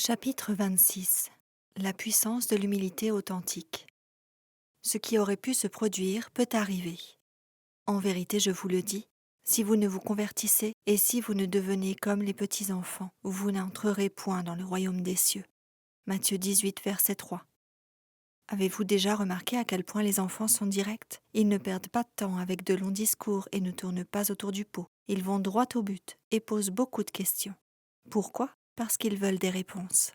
Chapitre 26. La puissance de l'humilité authentique. Ce qui aurait pu se produire peut arriver. En vérité, je vous le dis, si vous ne vous convertissez et si vous ne devenez comme les petits-enfants, vous n'entrerez point dans le royaume des cieux. Matthieu 18, verset 3. Avez-vous déjà remarqué à quel point les enfants sont directs? Ils ne perdent pas de temps avec de longs discours et ne tournent pas autour du pot. Ils vont droit au but et posent beaucoup de questions. Pourquoi? Parce qu'ils veulent des réponses.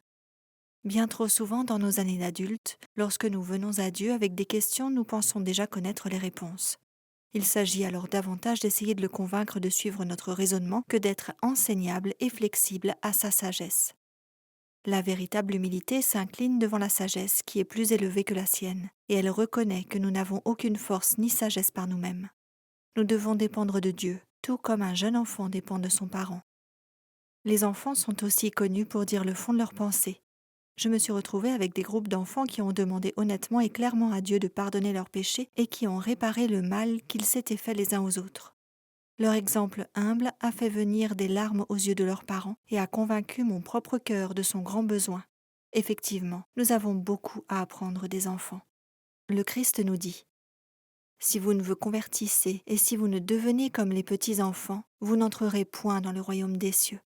Bien trop souvent dans nos années d'adultes, lorsque nous venons à Dieu avec des questions, nous pensons déjà connaître les réponses. Il s'agit alors davantage d'essayer de le convaincre de suivre notre raisonnement que d'être enseignable et flexible à sa sagesse. La véritable humilité s'incline devant la sagesse qui est plus élevée que la sienne, et elle reconnaît que nous n'avons aucune force ni sagesse par nous-mêmes. Nous devons dépendre de Dieu, tout comme un jeune enfant dépend de son parent. Les enfants sont aussi connus pour dire le fond de leurs pensées. Je me suis retrouvée avec des groupes d'enfants qui ont demandé honnêtement et clairement à Dieu de pardonner leurs péchés et qui ont réparé le mal qu'ils s'étaient fait les uns aux autres. Leur exemple humble a fait venir des larmes aux yeux de leurs parents et a convaincu mon propre cœur de son grand besoin. Effectivement, nous avons beaucoup à apprendre des enfants. Le Christ nous dit : si vous ne vous convertissez et si vous ne devenez comme les petits-enfants, vous n'entrerez point dans le royaume des cieux.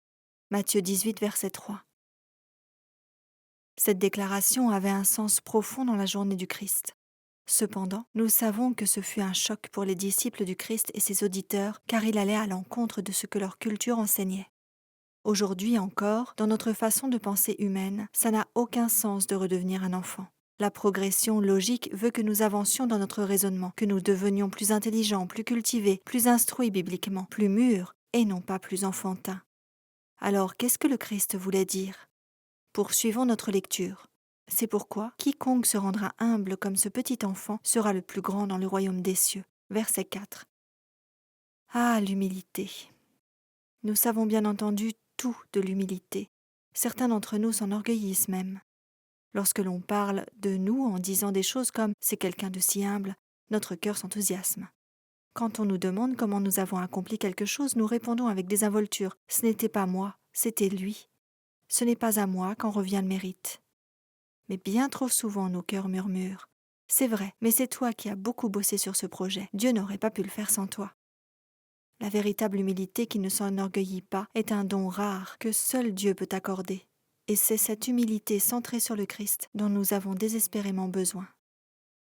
Matthieu 18, verset 3. Cette déclaration avait un sens profond dans la journée du Christ. Cependant, nous savons que ce fut un choc pour les disciples du Christ et ses auditeurs, car il allait à l'encontre de ce que leur culture enseignait. Aujourd'hui encore, dans notre façon de penser humaine, ça n'a aucun sens de redevenir un enfant. La progression logique veut que nous avancions dans notre raisonnement, que nous devenions plus intelligents, plus cultivés, plus instruits bibliquement, plus mûrs, et non pas plus enfantins. Alors, qu'est-ce que le Christ voulait dire ? Poursuivons notre lecture. C'est pourquoi quiconque se rendra humble comme ce petit enfant sera le plus grand dans le royaume des cieux. Verset 4. Ah, l'humilité. Nous savons bien entendu tout de l'humilité. Certains d'entre nous s'enorgueillissent même. Lorsque l'on parle de nous en disant des choses comme « c'est quelqu'un de si humble », notre cœur s'enthousiasme. Quand on nous demande comment nous avons accompli quelque chose, nous répondons avec désinvolture « ce n'était pas moi, c'était lui ». Ce n'est pas à moi qu'en revient le mérite. Mais bien trop souvent nos cœurs murmurent. C'est vrai, mais c'est toi qui as beaucoup bossé sur ce projet. Dieu n'aurait pas pu le faire sans toi. La véritable humilité qui ne s'enorgueillit pas est un don rare que seul Dieu peut accorder. Et c'est cette humilité centrée sur le Christ dont nous avons désespérément besoin.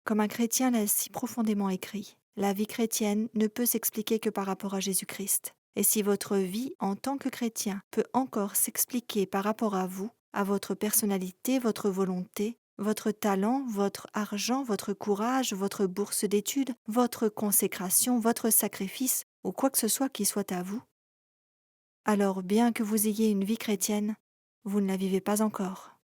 Comme un chrétien l'a si profondément écrit, la vie chrétienne ne peut s'expliquer que par rapport à Jésus-Christ. Et si votre vie en tant que chrétien peut encore s'expliquer par rapport à vous, à votre personnalité, votre volonté, votre talent, votre argent, votre courage, votre bourse d'études, votre consécration, votre sacrifice, ou quoi que ce soit qui soit à vous, alors bien que vous ayez une vie chrétienne, vous ne la vivez pas encore.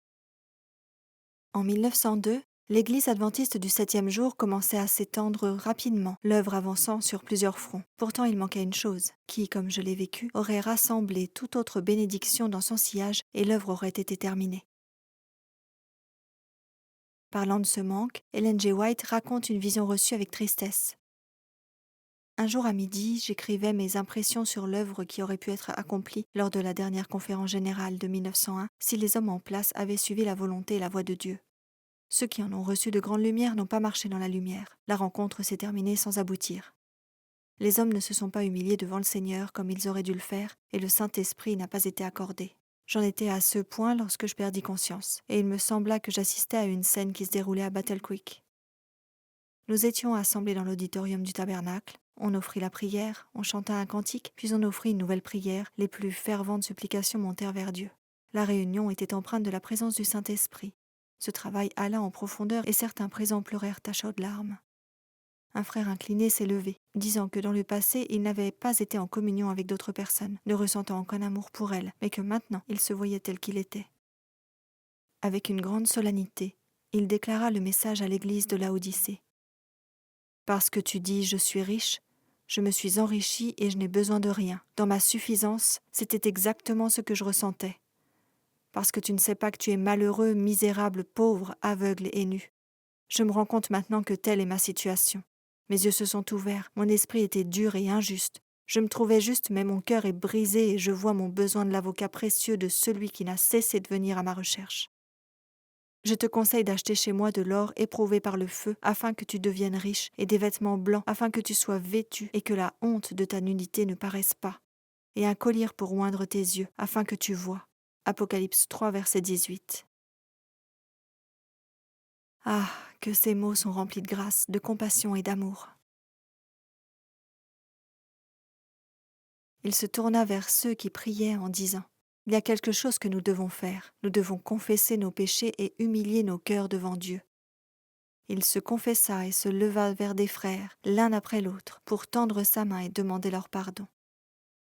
En 1902, l'Église adventiste du 7e jour commençait à s'étendre rapidement, l'œuvre avançant sur plusieurs fronts. Pourtant, il manquait une chose, qui, comme je l'ai vécu, aurait rassemblé toute autre bénédiction dans son sillage et l'œuvre aurait été terminée. Parlant de ce manque, Ellen G. White raconte une vision reçue avec tristesse. Un jour à midi, j'écrivais mes impressions sur l'œuvre qui aurait pu être accomplie lors de la dernière conférence générale de 1901 si les hommes en place avaient suivi la volonté et la voie de Dieu. Ceux qui en ont reçu de grandes lumières n'ont pas marché dans la lumière. La rencontre s'est terminée sans aboutir. Les hommes ne se sont pas humiliés devant le Seigneur comme ils auraient dû le faire, et le Saint-Esprit n'a pas été accordé. J'en étais à ce point lorsque je perdis conscience, et il me sembla que j'assistais à une scène qui se déroulait à Battle Creek. Nous étions assemblés dans l'auditorium du tabernacle, on offrit la prière, on chanta un cantique, puis on offrit une nouvelle prière, les plus ferventes supplications montèrent vers Dieu. La réunion était empreinte de la présence du Saint-Esprit. Ce travail alla en profondeur et certains présents pleurèrent à chaudes larmes. Un frère incliné s'est levé, disant que dans le passé, il n'avait pas été en communion avec d'autres personnes, ne ressentant aucun amour pour elles, mais que maintenant, il se voyait tel qu'il était. Avec une grande solennité, il déclara le message à l'église de Laodicée. « Parce que tu dis « je suis riche », je me suis enrichi et je n'ai besoin de rien. Dans ma suffisance, c'était exactement ce que je ressentais. Parce que tu ne sais pas que tu es malheureux, misérable, pauvre, aveugle et nu. Je me rends compte maintenant que telle est ma situation. Mes yeux se sont ouverts, mon esprit était dur et injuste. Je me trouvais juste, mais mon cœur est brisé et je vois mon besoin de l'avocat précieux de celui qui n'a cessé de venir à ma recherche. Je te conseille d'acheter chez moi de l'or éprouvé par le feu, afin que tu deviennes riche, et des vêtements blancs, afin que tu sois vêtu et que la honte de ta nudité ne paraisse pas, et un collier pour oindre tes yeux, afin que tu vois. Apocalypse 3, verset 18. Ah, que ces mots sont remplis de grâce, de compassion et d'amour. Il se tourna vers ceux qui priaient en disant : « Il y a quelque chose que nous devons faire. Nous devons confesser nos péchés et humilier nos cœurs devant Dieu. » Il se confessa et se leva vers des frères, l'un après l'autre, pour tendre sa main et demander leur pardon.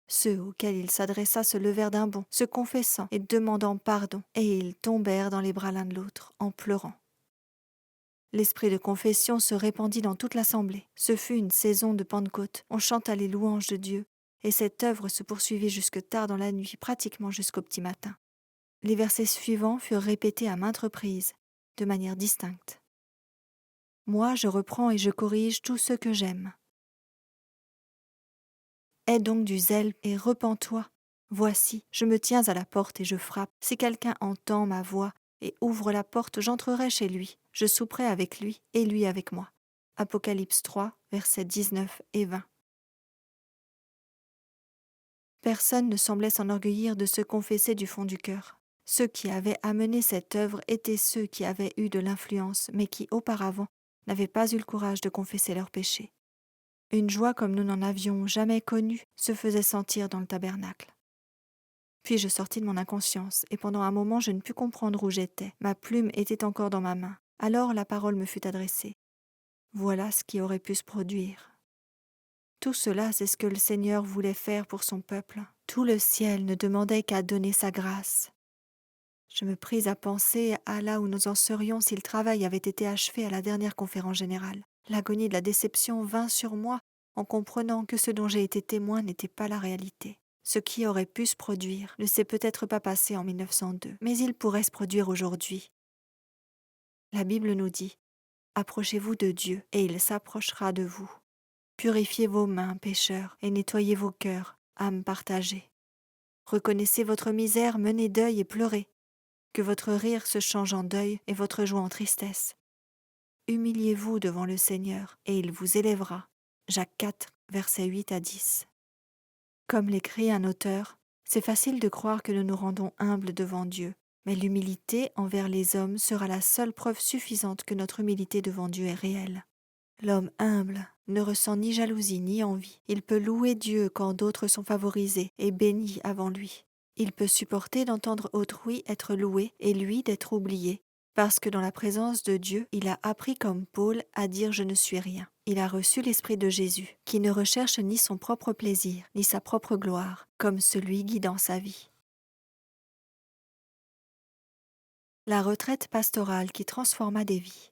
Ceux auxquels il s'adressa se levèrent d'un bond, se confessant et demandant pardon, et ils tombèrent dans les bras l'un de l'autre, en pleurant. L'esprit de confession se répandit dans toute l'assemblée. Ce fut une saison de Pentecôte. On chanta les louanges de Dieu, et cette œuvre se poursuivit jusque tard dans la nuit, pratiquement jusqu'au petit matin. Les versets suivants furent répétés à maintes reprises, de manière distincte. Moi, je reprends et je corrige tous ceux que j'aime. Aie donc du zèle et repens-toi. Voici, je me tiens à la porte et je frappe. Si quelqu'un entend ma voix et ouvre la porte, j'entrerai chez lui. Je souperai avec lui et lui avec moi. Apocalypse 3, versets 19 et 20. Personne ne semblait s'enorgueillir de se confesser du fond du cœur. Ceux qui avaient amené cette œuvre étaient ceux qui avaient eu de l'influence, mais qui, auparavant, n'avaient pas eu le courage de confesser leurs péchés. Une joie comme nous n'en avions jamais connue se faisait sentir dans le tabernacle. Puis je sortis de mon inconscience, et pendant un moment je ne pus comprendre où j'étais. Ma plume était encore dans ma main. Alors la parole me fut adressée. Voilà ce qui aurait pu se produire. Tout cela, c'est ce que le Seigneur voulait faire pour son peuple. Tout le ciel ne demandait qu'à donner sa grâce. Je me pris à penser à là où nous en serions si le travail avait été achevé à la dernière conférence générale. L'agonie de la déception vint sur moi en comprenant que ce dont j'ai été témoin n'était pas la réalité. Ce qui aurait pu se produire ne s'est peut-être pas passé en 1902, mais il pourrait se produire aujourd'hui. La Bible nous dit : « Approchez-vous de Dieu, et il s'approchera de vous. Purifiez vos mains, pécheurs, et nettoyez vos cœurs, âmes partagées. Reconnaissez votre misère, menez deuil et pleurez. Que votre rire se change en deuil et votre joie en tristesse. Humiliez-vous devant le Seigneur, et il vous élèvera. » Jacques 4, versets 8 à 10. Comme l'écrit un auteur, c'est facile de croire que nous nous rendons humbles devant Dieu, mais l'humilité envers les hommes sera la seule preuve suffisante que notre humilité devant Dieu est réelle. L'homme humble ne ressent ni jalousie ni envie. Il peut louer Dieu quand d'autres sont favorisés et bénis avant lui. Il peut supporter d'entendre autrui être loué et lui d'être oublié, parce que dans la présence de Dieu, il a appris comme Paul à dire « je ne suis rien ». Il a reçu l'Esprit de Jésus, qui ne recherche ni son propre plaisir, ni sa propre gloire, comme celui guidant sa vie. La retraite pastorale qui transforma des vies.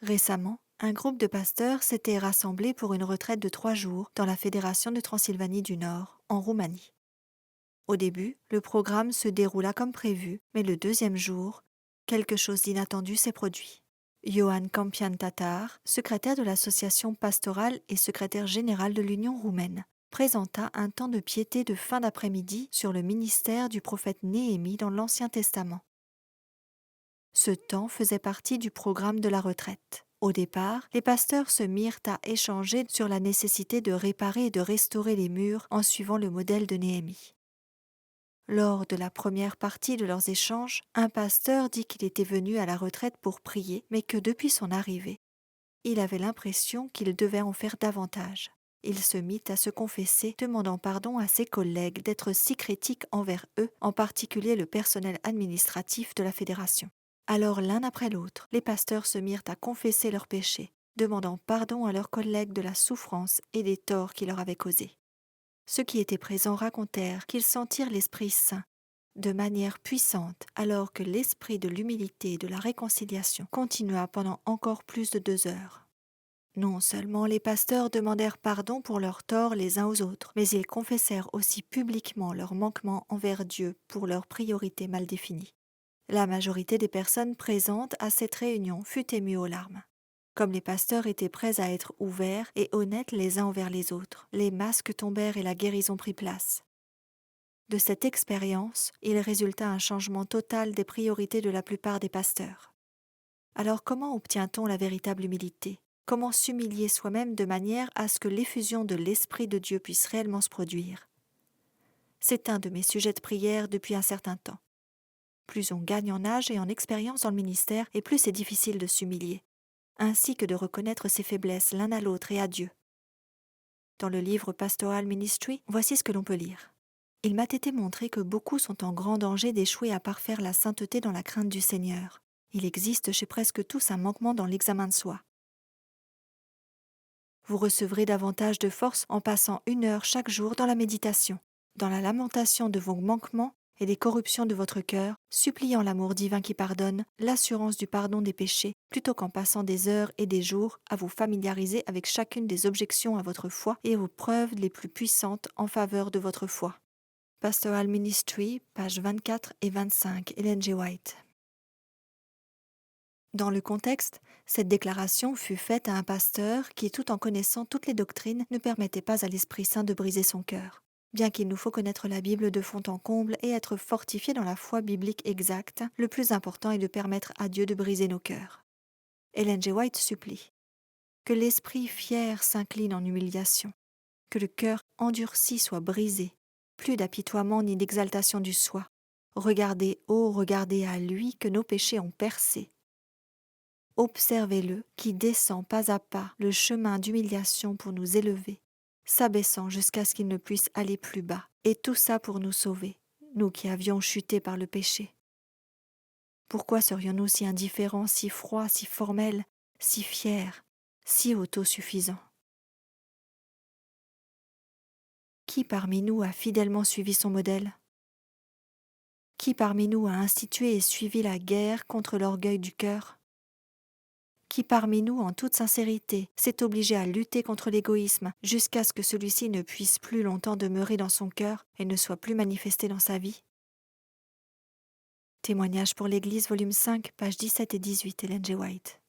Récemment, un groupe de pasteurs s'était rassemblé pour une retraite de 3 jours dans la Fédération de Transylvanie du Nord, en Roumanie. Au début, le programme se déroula comme prévu, mais le 2e jour, quelque chose d'inattendu s'est produit. Ioan Campian Tatar, secrétaire de l'association pastorale et secrétaire général de l'Union roumaine, présenta un temps de piété de fin d'après-midi sur le ministère du prophète Néhémie dans l'Ancien Testament. Ce temps faisait partie du programme de la retraite. Au départ, les pasteurs se mirent à échanger sur la nécessité de réparer et de restaurer les murs en suivant le modèle de Néhémie. Lors de la première partie de leurs échanges, un pasteur dit qu'il était venu à la retraite pour prier, mais que depuis son arrivée, il avait l'impression qu'il devait en faire davantage. Il se mit à se confesser, demandant pardon à ses collègues d'être si critiques envers eux, en particulier le personnel administratif de la fédération. Alors l'un après l'autre, les pasteurs se mirent à confesser leurs péchés, demandant pardon à leurs collègues de la souffrance et des torts qu'ils leur avaient causés. Ceux qui étaient présents racontèrent qu'ils sentirent l'Esprit Saint de manière puissante, alors que l'esprit de l'humilité et de la réconciliation continua pendant encore plus de 2 heures. Non seulement les pasteurs demandèrent pardon pour leurs torts les uns aux autres, mais ils confessèrent aussi publiquement leurs manquements envers Dieu pour leurs priorités mal définies. La majorité des personnes présentes à cette réunion fut émue aux larmes. Comme les pasteurs étaient prêts à être ouverts et honnêtes les uns envers les autres, les masques tombèrent et la guérison prit place. De cette expérience, il résulta un changement total des priorités de la plupart des pasteurs. Alors comment obtient-on la véritable humilité? Comment s'humilier soi-même de manière à ce que l'effusion de l'Esprit de Dieu puisse réellement se produire? C'est un de mes sujets de prière depuis un certain temps. Plus on gagne en âge et en expérience dans le ministère, et plus c'est difficile de s'humilier, ainsi que de reconnaître ses faiblesses l'un à l'autre et à Dieu. Dans le livre Pastoral Ministry, voici ce que l'on peut lire. Il m'a été montré que beaucoup sont en grand danger d'échouer à parfaire la sainteté dans la crainte du Seigneur. Il existe chez presque tous un manquement dans l'examen de soi. Vous recevrez davantage de force en passant 1 heure chaque jour dans la méditation, dans la lamentation de vos manquements et des corruptions de votre cœur, suppliant l'amour divin qui pardonne, l'assurance du pardon des péchés, plutôt qu'en passant des heures et des jours à vous familiariser avec chacune des objections à votre foi et aux preuves les plus puissantes en faveur de votre foi. Pastoral Ministry, pages 24 et 25, Ellen G. White. Dans le contexte, cette déclaration fut faite à un pasteur qui, tout en connaissant toutes les doctrines, ne permettait pas à l'Esprit Saint de briser son cœur. Bien qu'il nous faut connaître la Bible de fond en comble et être fortifiés dans la foi biblique exacte, le plus important est de permettre à Dieu de briser nos cœurs. Ellen G. White supplie que l'esprit fier s'incline en humiliation, que le cœur endurci soit brisé, plus d'apitoiement ni d'exaltation du soi. Regardez, ô regardez à lui que nos péchés ont percé. Observez-le qui descend pas à pas le chemin d'humiliation pour nous élever, s'abaissant jusqu'à ce qu'il ne puisse aller plus bas, et tout ça pour nous sauver, nous qui avions chuté par le péché. Pourquoi serions-nous si indifférents, si froids, si formels, si fiers, si autosuffisants? Qui parmi nous a fidèlement suivi son modèle? Qui parmi nous a institué et suivi la guerre contre l'orgueil du cœur? Qui parmi nous, en toute sincérité, s'est obligé à lutter contre l'égoïsme jusqu'à ce que celui-ci ne puisse plus longtemps demeurer dans son cœur et ne soit plus manifesté dans sa vie? Témoignage pour l'Église, volume 5, pages 17 et 18, Ellen G. White.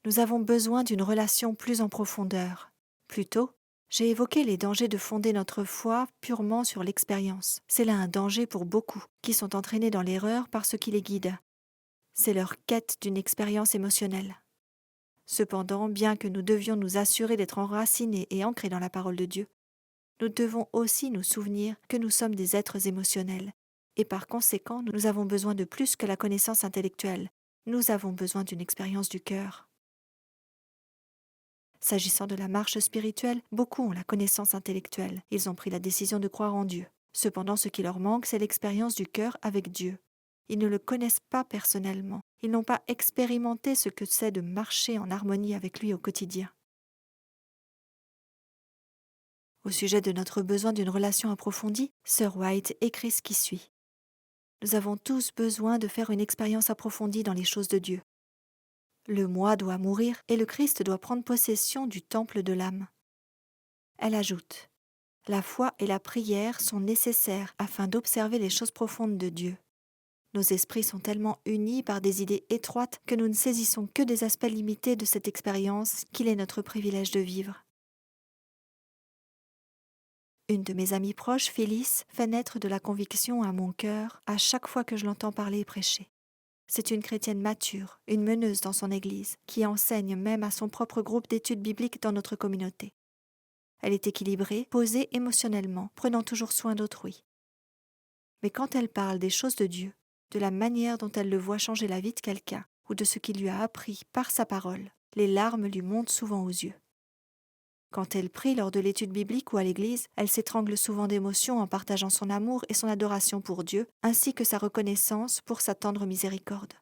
Nous avons besoin d'une relation plus en profondeur. Plus tôt, j'ai évoqué les dangers de fonder notre foi purement sur l'expérience. C'est là un danger pour beaucoup, qui sont entraînés dans l'erreur par ce qui les guide. C'est leur quête d'une expérience émotionnelle. Cependant, bien que nous devions nous assurer d'être enracinés et ancrés dans la parole de Dieu, nous devons aussi nous souvenir que nous sommes des êtres émotionnels, et par conséquent, nous avons besoin de plus que la connaissance intellectuelle. Nous avons besoin d'une expérience du cœur. S'agissant de la marche spirituelle, beaucoup ont la connaissance intellectuelle. Ils ont pris la décision de croire en Dieu. Cependant, ce qui leur manque, c'est l'expérience du cœur avec Dieu. Ils ne le connaissent pas personnellement. Ils n'ont pas expérimenté ce que c'est de marcher en harmonie avec lui au quotidien. Au sujet de notre besoin d'une relation approfondie, Sir White écrit ce qui suit. Nous avons tous besoin de faire une expérience approfondie dans les choses de Dieu. Le moi doit mourir et le Christ doit prendre possession du temple de l'âme. Elle ajoute, la foi et la prière sont nécessaires afin d'observer les choses profondes de Dieu. Nos esprits sont tellement unis par des idées étroites que nous ne saisissons que des aspects limités de cette expérience qu'il est notre privilège de vivre. Une de mes amies proches, Phyllis, fait naître de la conviction à mon cœur à chaque fois que je l'entends parler et prêcher. C'est une chrétienne mature, une meneuse dans son église, qui enseigne même à son propre groupe d'études bibliques dans notre communauté. Elle est équilibrée, posée émotionnellement, prenant toujours soin d'autrui. Mais quand elle parle des choses de Dieu, de la manière dont elle le voit changer la vie de quelqu'un, ou de ce qu'il lui a appris par sa parole, les larmes lui montent souvent aux yeux. Quand elle prie lors de l'étude biblique ou à l'église, elle s'étrangle souvent d'émotion en partageant son amour et son adoration pour Dieu, ainsi que sa reconnaissance pour sa tendre miséricorde.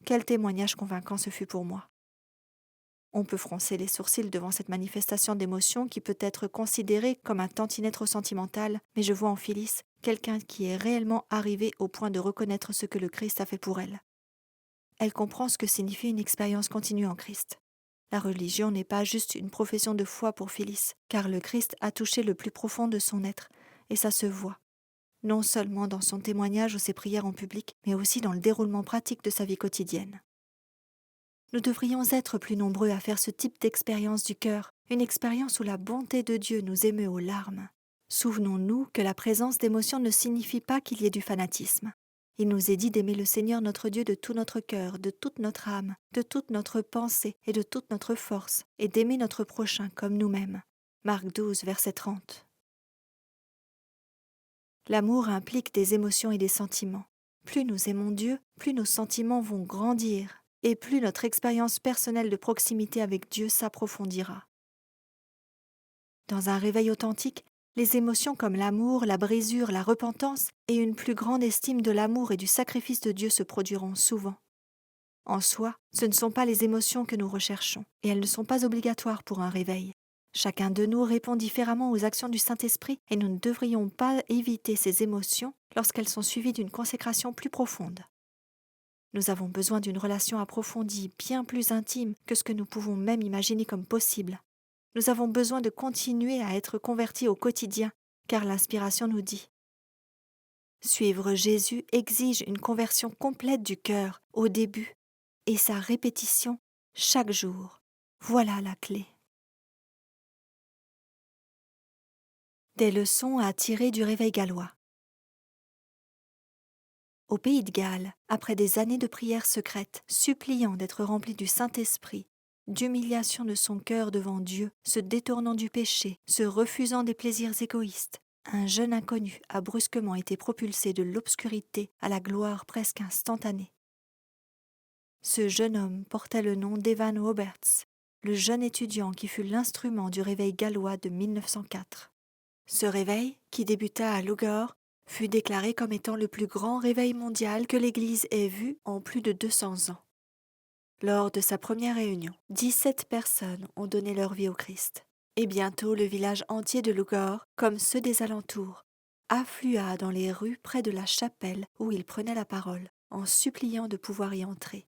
Quel témoignage convaincant ce fut pour moi. On peut froncer les sourcils devant cette manifestation d'émotion qui peut être considérée comme un tantinet trop sentimental, mais je vois en Phyllis quelqu'un qui est réellement arrivé au point de reconnaître ce que le Christ a fait pour elle. Elle comprend ce que signifie une expérience continue en Christ. La religion n'est pas juste une profession de foi pour Phyllis, car le Christ a touché le plus profond de son être, et ça se voit, non seulement dans son témoignage ou ses prières en public, mais aussi dans le déroulement pratique de sa vie quotidienne. Nous devrions être plus nombreux à faire ce type d'expérience du cœur, une expérience où la bonté de Dieu nous émeut aux larmes. Souvenons-nous que la présence d'émotions ne signifie pas qu'il y ait du fanatisme. Il nous est dit d'aimer le Seigneur notre Dieu de tout notre cœur, de toute notre âme, de toute notre pensée et de toute notre force, et d'aimer notre prochain comme nous-mêmes. Marc 12, verset 30. L'amour implique des émotions et des sentiments. Plus nous aimons Dieu, plus nos sentiments vont grandir, et plus notre expérience personnelle de proximité avec Dieu s'approfondira. Dans un réveil authentique, les émotions comme l'amour, la brisure, la repentance et une plus grande estime de l'amour et du sacrifice de Dieu se produiront souvent. En soi, ce ne sont pas les émotions que nous recherchons, et elles ne sont pas obligatoires pour un réveil. Chacun de nous répond différemment aux actions du Saint-Esprit et nous ne devrions pas éviter ces émotions lorsqu'elles sont suivies d'une consécration plus profonde. Nous avons besoin d'une relation approfondie, bien plus intime que ce que nous pouvons même imaginer comme possible. Nous avons besoin de continuer à être convertis au quotidien, car l'inspiration nous dit « Suivre Jésus exige une conversion complète du cœur au début et sa répétition chaque jour. Voilà la clé. » Des leçons à tirer du réveil gallois. Au pays de Galles, après des années de prières secrètes, suppliant d'être rempli du Saint-Esprit, d'humiliation de son cœur devant Dieu, se détournant du péché, se refusant des plaisirs égoïstes, un jeune inconnu a brusquement été propulsé de l'obscurité à la gloire presque instantanée. Ce jeune homme portait le nom d'Evan Roberts, le jeune étudiant qui fut l'instrument du réveil gallois de 1904. Ce réveil, qui débuta à Lugor, fut déclaré comme étant le plus grand réveil mondial que l'Église ait vu en plus de 200 ans. Lors de sa première réunion, 17 personnes ont donné leur vie au Christ. Et bientôt le village entier de Lugor, comme ceux des alentours, afflua dans les rues près de la chapelle où il prenait la parole, en suppliant de pouvoir y entrer.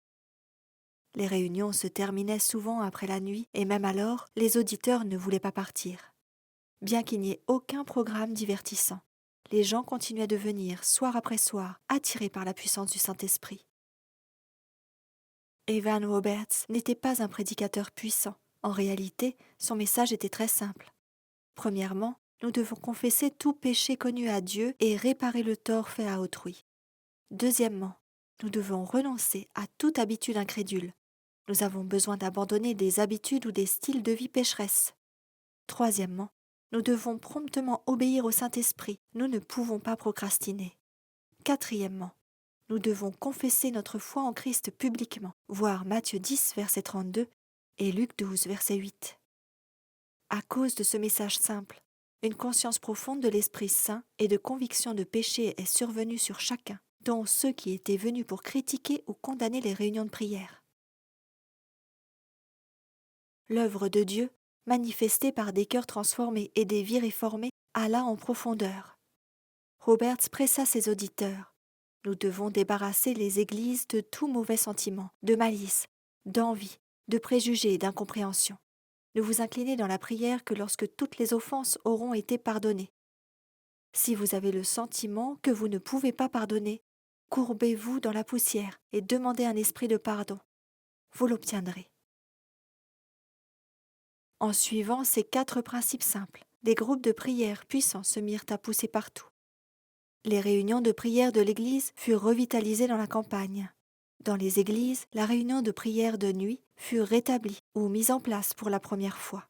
Les réunions se terminaient souvent après la nuit, et même alors, les auditeurs ne voulaient pas partir. Bien qu'il n'y ait aucun programme divertissant, les gens continuaient de venir, soir après soir, attirés par la puissance du Saint-Esprit. Evan Roberts n'était pas un prédicateur puissant. En réalité, son message était très simple. Premièrement, nous devons confesser tout péché connu à Dieu et réparer le tort fait à autrui. Deuxièmement, nous devons renoncer à toute habitude incrédule. Nous avons besoin d'abandonner des habitudes ou des styles de vie pécheresses. Troisièmement, nous devons promptement obéir au Saint-Esprit. Nous ne pouvons pas procrastiner. Quatrièmement, nous devons confesser notre foi en Christ publiquement, voir Matthieu 10, verset 32 et Luc 12, verset 8. À cause de ce message simple, une conscience profonde de l'Esprit Saint et de conviction de péché est survenue sur chacun, dont ceux qui étaient venus pour critiquer ou condamner les réunions de prière. L'œuvre de Dieu, manifestée par des cœurs transformés et des vies réformées, alla en profondeur. Roberts pressa ses auditeurs. Nous devons débarrasser les églises de tout mauvais sentiment, de malice, d'envie, de préjugés et d'incompréhension. Ne vous inclinez dans la prière que lorsque toutes les offenses auront été pardonnées. Si vous avez le sentiment que vous ne pouvez pas pardonner, courbez-vous dans la poussière et demandez un esprit de pardon. Vous l'obtiendrez. En suivant ces 4 principes simples, des groupes de prière puissants se mirent à pousser partout. Les réunions de prière de l'Église furent revitalisées dans la campagne. Dans les églises, la réunion de prière de nuit fut rétablie ou mise en place pour la première fois.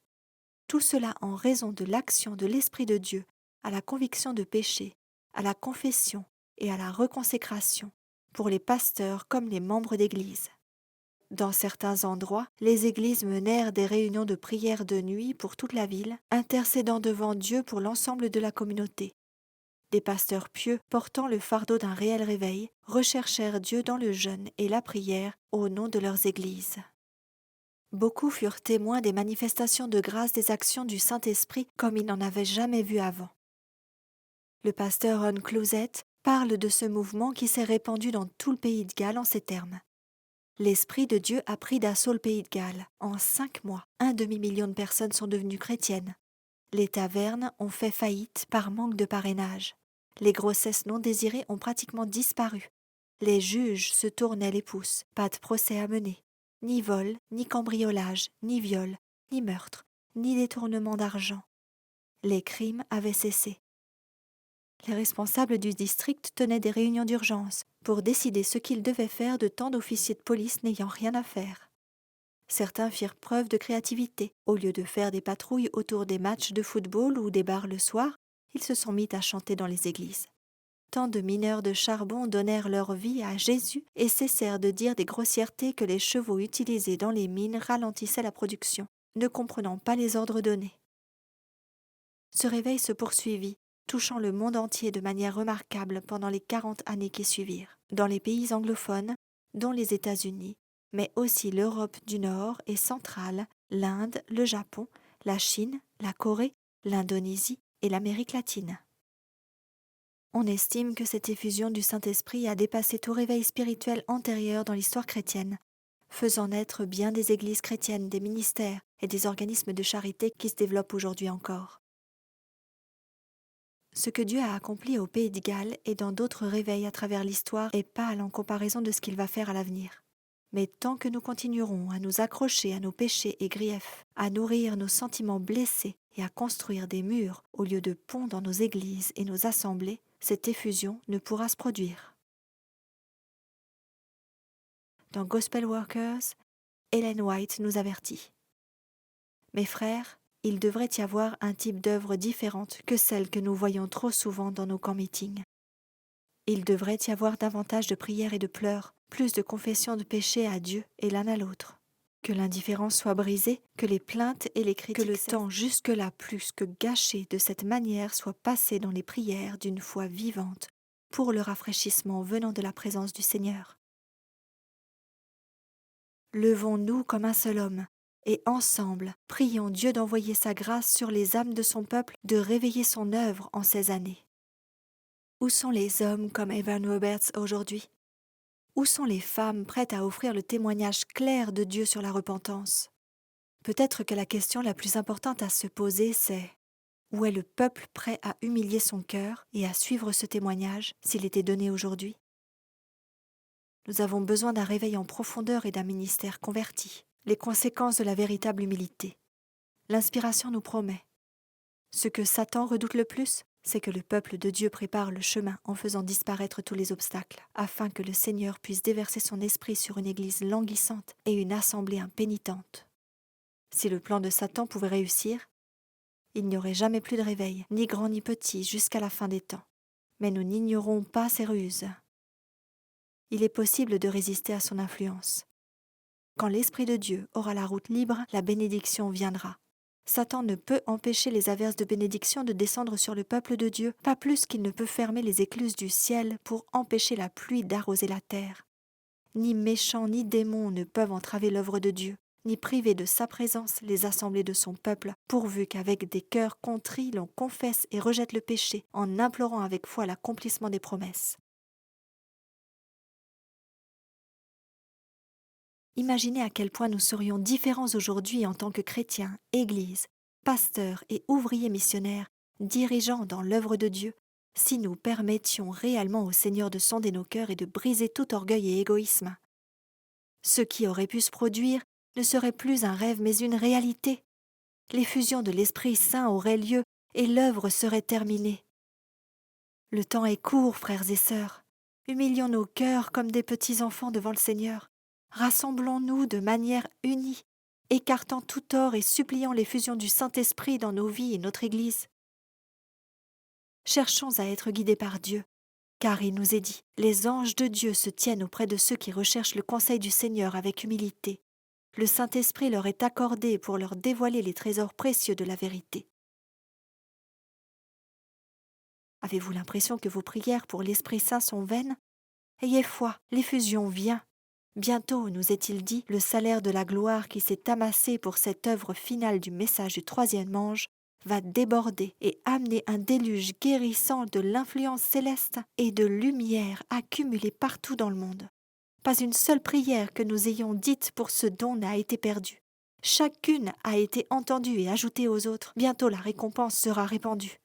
Tout cela en raison de l'action de l'Esprit de Dieu à la conviction de péché, à la confession et à la reconsécration pour les pasteurs comme les membres d'Église. Dans certains endroits, les églises menèrent des réunions de prière de nuit pour toute la ville, intercédant devant Dieu pour l'ensemble de la communauté. Des pasteurs pieux, portant le fardeau d'un réel réveil, recherchèrent Dieu dans le jeûne et la prière au nom de leurs églises. Beaucoup furent témoins des manifestations de grâce des actions du Saint-Esprit comme ils n'en avaient jamais vu avant. Le pasteur Ron Clouzet parle de ce mouvement qui s'est répandu dans tout le pays de Galles en ces termes. L'Esprit de Dieu a pris d'assaut le pays de Galles. En 5 mois, 1/2 million de personnes sont devenues chrétiennes. Les tavernes ont fait faillite par manque de parrainage. Les grossesses non désirées ont pratiquement disparu. Les juges se tournaient les pouces, pas de procès à mener. Ni vol, ni cambriolage, ni viol, ni meurtre, ni détournement d'argent. Les crimes avaient cessé. Les responsables du district tenaient des réunions d'urgence pour décider ce qu'ils devaient faire de tant d'officiers de police n'ayant rien à faire. Certains firent preuve de créativité. Au lieu de faire des patrouilles autour des matchs de football ou des bars le soir, ils se sont mis à chanter dans les églises. Tant de mineurs de charbon donnèrent leur vie à Jésus et cessèrent de dire des grossièretés que les chevaux utilisés dans les mines ralentissaient la production, ne comprenant pas les ordres donnés. Ce réveil se poursuivit, touchant le monde entier de manière remarquable pendant les 40 années qui suivirent, dans les pays anglophones, dont les États-Unis, mais aussi l'Europe du Nord et centrale, l'Inde, le Japon, la Chine, la Corée, l'Indonésie et l'Amérique latine. On estime que cette effusion du Saint-Esprit a dépassé tout réveil spirituel antérieur dans l'histoire chrétienne, faisant naître bien des églises chrétiennes, des ministères et des organismes de charité qui se développent aujourd'hui encore. Ce que Dieu a accompli au Pays de Galles et dans d'autres réveils à travers l'histoire est pâle en comparaison de ce qu'il va faire à l'avenir. Mais tant que nous continuerons à nous accrocher à nos péchés et griefs, à nourrir nos sentiments blessés et à construire des murs au lieu de ponts dans nos églises et nos assemblées, cette effusion ne pourra se produire. Dans Gospel Workers, Ellen White nous avertit. Mes frères, il devrait y avoir un type d'œuvre différente que celle que nous voyons trop souvent dans nos camp-meetings. Il devrait y avoir davantage de prières et de pleurs, plus de confessions de péché à Dieu et l'un à l'autre. Que l'indifférence soit brisée, que les plaintes et les critiques, que le temps jusque-là plus que gâché de cette manière soit passé dans les prières d'une foi vivante, pour le rafraîchissement venant de la présence du Seigneur. Levons-nous comme un seul homme, et ensemble, prions Dieu d'envoyer sa grâce sur les âmes de son peuple, de réveiller son œuvre en ces années. Où sont les hommes comme Evan Roberts aujourd'hui? Où sont les femmes prêtes à offrir le témoignage clair de Dieu sur la repentance? Peut-être que la question la plus importante à se poser, c'est: où est le peuple prêt à humilier son cœur et à suivre ce témoignage s'il était donné aujourd'hui? Nous avons besoin d'un réveil en profondeur et d'un ministère converti, les conséquences de la véritable humilité. L'inspiration nous promet. Ce que Satan redoute le plus, c'est que le peuple de Dieu prépare le chemin en faisant disparaître tous les obstacles, afin que le Seigneur puisse déverser son esprit sur une église languissante et une assemblée impénitente. Si le plan de Satan pouvait réussir, il n'y aurait jamais plus de réveil, ni grand ni petit, jusqu'à la fin des temps. Mais nous n'ignorons pas ses ruses. Il est possible de résister à son influence. Quand l'Esprit de Dieu aura la route libre, la bénédiction viendra. Satan ne peut empêcher les averses de bénédiction de descendre sur le peuple de Dieu, pas plus qu'il ne peut fermer les écluses du ciel pour empêcher la pluie d'arroser la terre. Ni méchants ni démons ne peuvent entraver l'œuvre de Dieu, ni priver de sa présence les assemblées de son peuple, pourvu qu'avec des cœurs contrits l'on confesse et rejette le péché, en implorant avec foi l'accomplissement des promesses. Imaginez à quel point nous serions différents aujourd'hui en tant que chrétiens, églises, pasteurs et ouvriers missionnaires, dirigeants dans l'œuvre de Dieu, si nous permettions réellement au Seigneur de sonder nos cœurs et de briser tout orgueil et égoïsme. Ce qui aurait pu se produire ne serait plus un rêve mais une réalité. L'effusion de l'Esprit Saint aurait lieu et l'œuvre serait terminée. Le temps est court, frères et sœurs. Humilions nos cœurs comme des petits enfants devant le Seigneur. Rassemblons-nous de manière unie, écartant tout tort et suppliant l'effusion du Saint-Esprit dans nos vies et notre Église. Cherchons à être guidés par Dieu, car il nous est dit: les anges de Dieu se tiennent auprès de ceux qui recherchent le conseil du Seigneur avec humilité. Le Saint-Esprit leur est accordé pour leur dévoiler les trésors précieux de la vérité. Avez-vous l'impression que vos prières pour l'Esprit Saint sont vaines? Ayez foi, l'effusion vient. Bientôt, nous est-il dit, le salaire de la gloire qui s'est amassé pour cette œuvre finale du message du troisième ange va déborder et amener un déluge guérissant de l'influence céleste et de lumière accumulée partout dans le monde. Pas une seule prière que nous ayons dite pour ce don n'a été perdue. Chacune a été entendue et ajoutée aux autres. Bientôt la récompense sera répandue.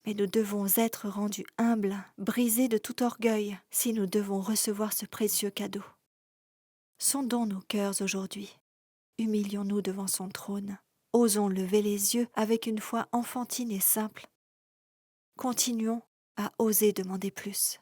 Mais nous devons être rendus humbles, brisés de tout orgueil, si nous devons recevoir ce précieux cadeau. Sondons nos cœurs aujourd'hui. Humilions-nous devant son trône. Osons lever les yeux avec une foi enfantine et simple. Continuons à oser demander plus.